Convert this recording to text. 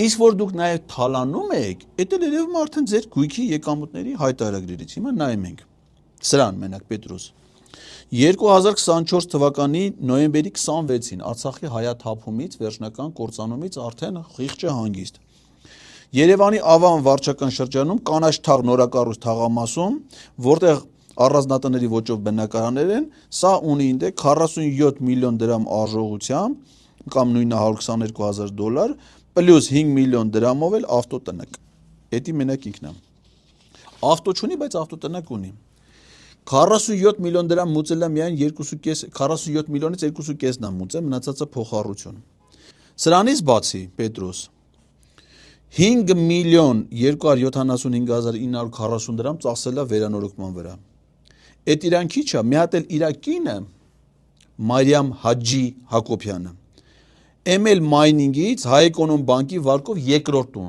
Իսկ որ դուք նաև թալանում եք, դա երևում է արդեն ձեր գույքի եկամուտների հայտարարագրերից։ Հիմա նայում ենք սրան մենակ Պետրոս 2024 թվականի նոյեմբերի 26-ին Արցախի հայաթափումից վերջնական կործանումից արդեն խիղճը հանգիստ։ Երևանի Ավան վարչական շրջանում կանաչ թաղ նորակառույց թաղամասում, որտեղ առանձնատների ոճով բնակարաններ են, սա ունի ինդեքս 47 միլիոն դրամ արժողությամբ կամ նույնը $122,000 պլյուս 5 միլիոն դրամով էլ ավտոտնակ։ Էդի մենակ ինքն է։ Ավտո չունի, բայց ավտոտնակ ունի։ 47 միլիոն դրամ մուծել է միայն 2.5, 47 միլիոնից 2.5-ն է մուծել, մնացածը փոխառություն։ Սրանից բացի Պետրոս 5 միլիոն 275,940 դրամ ծախսել է վերանորոգման վրա։ Այդ իրան քիչ է, մի հատ էլ իր կինը Մարիամ Հաջի Հակոբյանը ML Mining-ից Հայ Էկոնոմ բանկի վարկով երկրորդ տուն